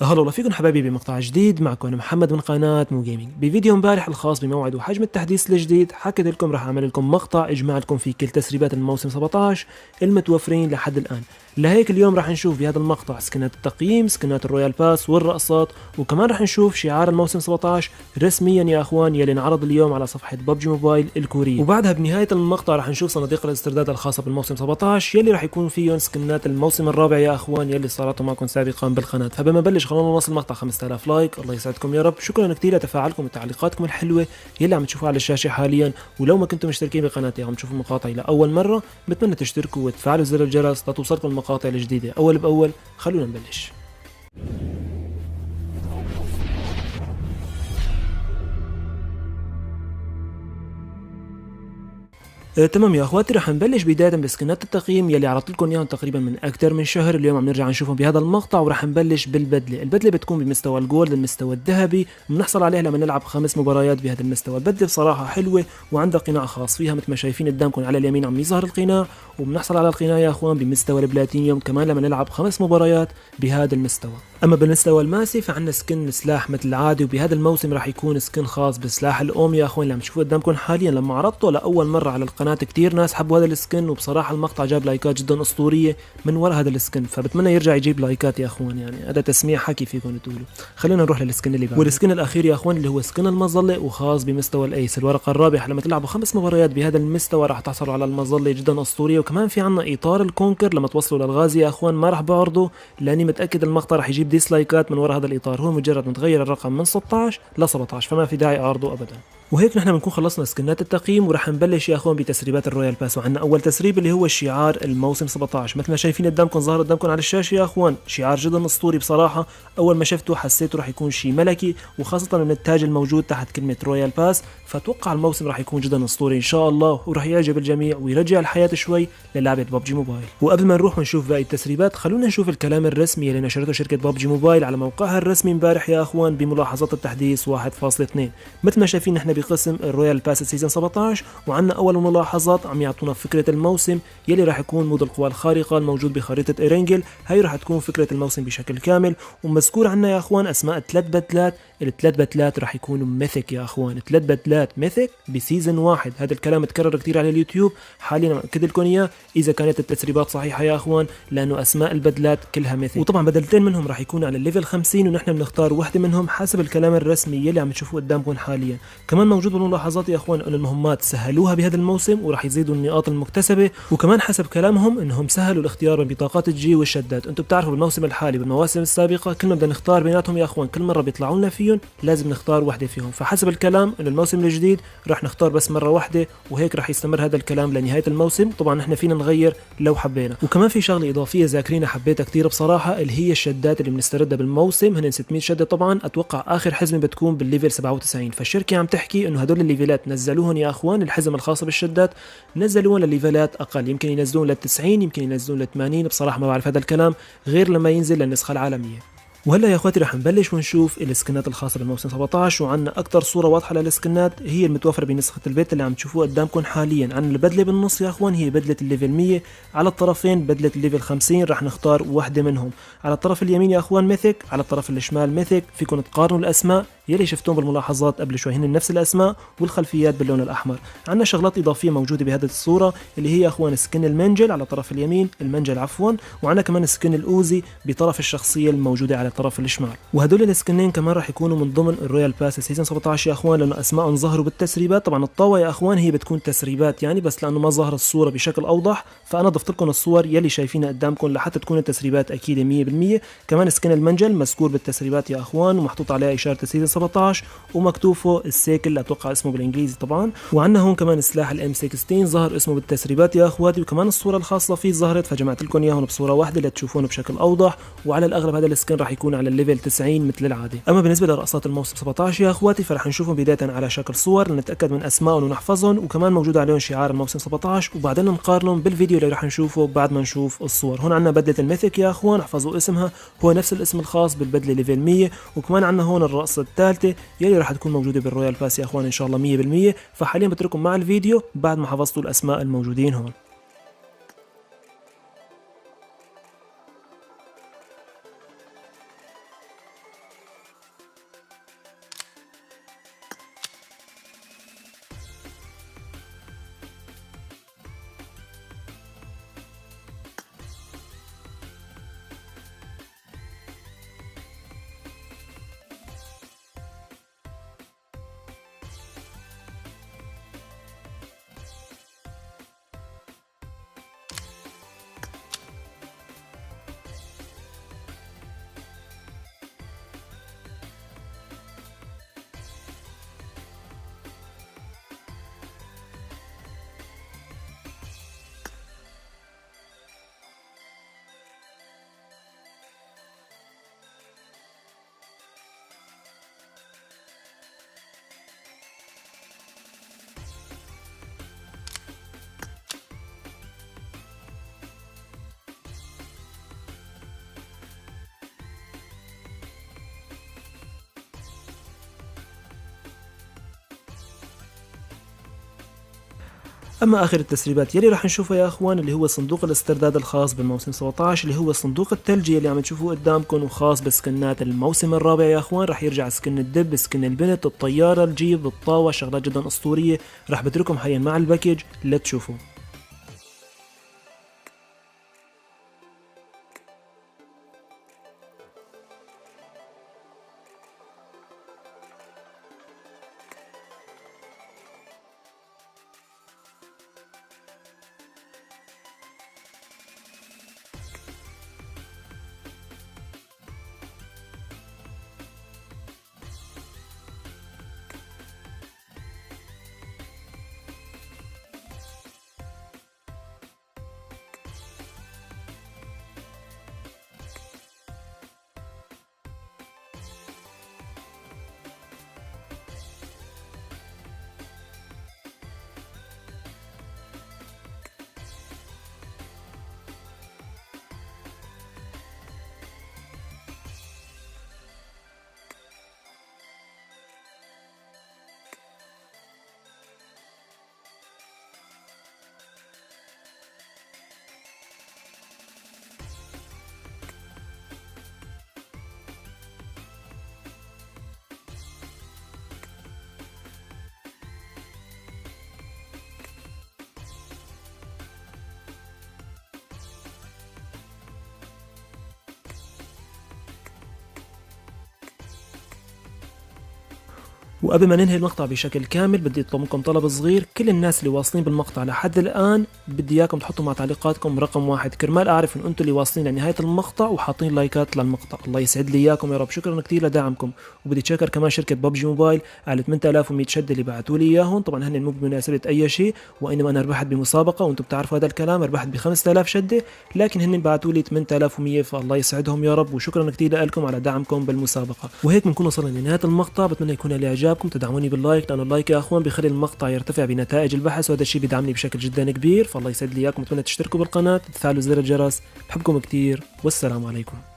هلا والله فيكم حبايبي بمقطع جديد. معكم أنا محمد من قناة مو جيمنج. بفيديو امبارح الخاص بموعد وحجم التحديث الجديد حكيت لكم راح اعمل لكم مقطع اجمع لكم فيه كل تسريبات الموسم 17 المتوفرين لحد الان. لهيك اليوم راح نشوف بهذا المقطع سكنات التقييم، سكنات الرويال باس والرقصات، وكمان راح نشوف شعار الموسم 17 رسميا يا اخوان يلي انعرض اليوم على صفحة ببجي موبايل الكورية. وبعدها بنهاية المقطع راح نشوف صناديق الاسترداد الخاصة بالموسم 17 يلي راح يكون فيهم سكنات الموسم الرابع يا اخوان يلي صارت معكم سابقا بالقناة. فبما بلش خلونا نوصل المقطع 5000 لايك. الله يسعدكم يا رب. شكرا كثير لتفاعلكم وتعليقاتكم الحلوة يلي عم تشوفوها على الشاشة حاليا. ولو ما كنتم مشتركين بقناتي عم تشوفوا مقاطعي لأول مرة بتمنى تشتركوا وتفعلوا زر الجرس لتوصلكم المقاطع الجديدة أول بأول. خلونا نبلش. تمام يا اخواتي، رح نبلش بدايه بسكنات التقييم يلي عرضت لكم اياهم تقريبا من اكثر من شهر. اليوم عم نرجع نشوفهم بهذا المقطع ورح نبلش بالبدله. البدله بتكون بمستوى الجولد، المستوى الذهبي، بنحصل عليها لما نلعب 5 مباريات بهذا المستوى. البدله بصراحه حلوه وعندها قناع خاص فيها مثل ما شايفين قدامكم على اليمين عم يظهر القناع، وبنحصل على القناع يا اخوان بمستوى البلاتينيوم كمان لما نلعب 5 مباريات بهذا المستوى. اما بالمستوى الماسي فعندنا سكن سلاح مثل العادي، وبهذا الموسم راح يكون سكن خاص بسلاح الاوم يا اخوان اللي عم تشوفوه قدامكم حاليا. لما عرضته لاول مره على القناه كثير ناس حبوا هذا السكن، وبصراحه المقطع جاب لايكات جدا اسطوريه من وراء هذا السكن، فبتمنى يرجع يجيب لايكات يا اخوان. يعني هذا تسميع حكي فيكم تقولوا. خلينا نروح للسكن اللي بعده، والسكن الاخير يا اخوان اللي هو سكن المظله وخاص بمستوى الايس. الورقه الرابحه لما تلعبوا 5 مباريات بهذا المستوى راح تحصلوا على المظله جدا اسطوريه. وكمان في عنا اطار الكونكر لما توصلوا للغازي يا اخوان ما راح بعرضه لاني متاكد المقطع راح يجيب ديسلايكات من وراء هذا الاطار. هو مجرد متغير الرقم من 16 ل 17 فما في داعي اعرضه ابدا. وهيك نحن بنكون خلصنا سكنات التقييم وراح نبلش يا اخوان بتسريبات الرويال باس. وعندنا اول تسريب اللي هو شعار الموسم 17 مثل ما شايفين قدامكم، ظاهر قدامكم على الشاشه يا اخوان. شعار جدا اسطوري بصراحه، اول ما شفته حسيته راح يكون شيء ملكي، وخاصه من التاج الموجود تحت كلمه رويال باس. فاتوقع الموسم راح يكون جدا اسطوري ان شاء الله، وراح يعجب الجميع ويرجع الحياه شوي للعبه ببجي موبايل. وقبل ما نروح ونشوف باقي التسريبات خلونا نشوف الكلام الرسمي اللي نشرته شركه ببجي موبايل على موقعها الرسمي امبارح يا اخوان بملاحظات التحديث 1.2. مثل ما شايفين نحن بقسم الرويال باس سيزون 17 وعندنا اول ملاحظات عم يعطونا فكره الموسم يلي راح يكون مود القوى الخارقه الموجود بخريطه ايرينجل. هي راح تكون فكره الموسم بشكل كامل. ومذكور عندنا يا اخوان اسماء 3 باتلات. الثلاث باتلات راح يكونوا ميثيك يا اخوان، 3 باتلات ميثيك بسيزون واحد. هذا الكلام تكرر كثير على اليوتيوب، حاليا مأكد لكم اياه اذا كانت التسريبات صحيحه يا اخوان، لانه اسماء البدلات كلها ميثيك. وطبعا بدلتين منهم راح يكونوا على الليفل 50 ونحن بنختار وحده منهم حسب الكلام الرسمي يلي عم تشوفوه قدامكم حاليا. كمان موجود بالملاحظات يا اخوان انه المهمات سهلوها بهذا الموسم وراح يزيدوا النقاط المكتسبه. وكمان حسب كلامهم انهم سهلوا الاختيار بين بطاقات الجي والشدات. انتم بتعرفوا بالموسم الحالي بالمواسم السابقه كل ما بدنا نختار بيناتهم يا اخوان كل مره بيطلعوا لنا فيهم لازم نختار وحده فيهم. فحسب الكلام انه الموسم الجديد راح نختار بس مره واحده، وهيك راح يستمر هذا الكلام لنهايه الموسم. طبعا نحن فينا نغير لو حبينا. وكمان في شغله اضافيه ذاكرينها حبيتها كثير بصراحه اللي هي الشدات اللي بنستردها بالموسم. هن 600 شده طبعا. اتوقع اخر حزمه بتكون بالليفل 97. فالشركه عم تحكي انه هدول الليفلات نزلوهم يا اخوان، الحزم الخاصه بالشدات نزلوهم لليفلات اقل، يمكن ينزلون لل 90 يمكن ينزلون لل 80. بصراحه ما بعرف هذا الكلام غير لما ينزل للنسخه العالميه. وهلا يا اخواتي رح نبلش ونشوف السكنات الخاصه بالموسم 17. وعندنا اكثر صوره واضحه للسكنات هي المتوفره بنسخه البيت اللي عم تشوفوها قدامكم حاليا. عندنا البدله بالنص يا اخوان هي بدله الليفل 100، على الطرفين بدله الليفل 50 رح نختار واحده منهم. على الطرف اليمين يا اخوان ميثيك، على الطرف الشمال ميثيك. فيكم تقارنوا الاسماء يلي شفتوهم بالملاحظات قبل شوي هن نفس الاسماء والخلفيات باللون الاحمر. عندنا شغلات اضافيه موجوده بهذه الصوره اللي هي يا اخوان سكن المنجل على طرف اليمين، المنجل عفوا، وعندنا كمان سكن الاوزي بطرف الشخصيه الموجوده على الطرف الشمال. وهدول السكنين كمان راح يكونوا من ضمن الرويال باس سيزون 17 يا اخوان لانه اسمائهم ظهروا بالتسريبات. طبعا الطاوه يا اخوان هي بتكون تسريبات يعني، بس لانه ما ظهر الصوره بشكل اوضح فانا ضفت لكم الصور يلي شايفينها قدامكم لحتى تكون التسريبات اكيد 100%. كمان سكن المنجل مذكور بالتسريبات يا اخوان ومحطوط عليه اشاره سيزون 17 ومكتوب فوق السيكل اتوقع اسمه بالانجليزي طبعا. وعندنا هون كمان سلاح الام 16 ظهر اسمه بالتسريبات يا اخواتي، وكمان الصوره الخاصه فيه ظهرت فجمعت لكم اياهم بصوره واحده لتشوفونه بشكل اوضح. وعلى الاغلب هذا السكن راح يكون على الليفل 90 مثل العاده. اما بالنسبه لرقصات الموسم 17 يا اخواتي فرح نشوفهم بدايه على شكل صور لنتاكد من اسمائهم ونحفظهم، وكمان موجود عليهم شعار الموسم 17 وبعدين نقارنهم بالفيديو اللي راح نشوفه بعد ما نشوف الصور. هون عندنا بدله الميثيك يا اخوان، احفظوا اسمها هو نفس الاسم الخاص بالبدله ليفل 100. وكمان عندنا هون الرقصه الثالثه يلي راح تكون موجوده بالرويال باس يا اخوان ان شاء الله 100%. فحاليا بترككم مع الفيديو بعد ما حفظتوا الاسماء الموجودين هون. اما اخر التسريبات يلي راح نشوفها يا اخوان اللي هو صندوق الاسترداد الخاص بالموسم 17، اللي هو صندوق الثلج اللي عم تشوفوه قدامكم وخاص بسكنات الموسم الرابع يا اخوان. راح يرجع سكن الدب، سكن البنت، الطياره، الجيب، الطاوه، شغلات جدا اسطوريه. راح بترككم حاليا مع الباكج لتشوفوا. وقبل ما ننهي المقطع بشكل كامل بدي اطلب منكم طلب صغير. كل الناس اللي واصلين بالمقطع لحد الان بدي اياكم تحطوا مع تعليقاتكم رقم 1 كرمال اعرف ان انتم اللي واصلين لنهايه المقطع وحاطين لايكات للمقطع. الله يسعد لي اياكم يا رب. شكرا كثير لدعمكم. وبدي اتشكر كمان شركه ببجي موبايل على 8100 شده اللي بعثوا لي اياهم. طبعا هن مو بمناسبه اي شيء، وانما انا ربحت بمسابقه وانتم بتعرفوا هذا الكلام. ربحت ب 5000 شده لكن هن بعثوا لي 8100، فالله يسعدهم يا رب. وشكرا كثير لكم على دعمكم بالمسابقه. وهيك بنكون وصلنا لنهايه المقطع. بتمنى يكون لاعجابكم. تدعموني باللايك لانه اللايك يا اخوان بيخلي المقطع يرتفع بنتائج البحث، وهذا الشيء بيدعمني بشكل جدا كبير. فالله يسعد لي اياكم. بتمنى تشتركوا بالقناه، تفعلوا زر الجرس. بحبكم كثير والسلام عليكم.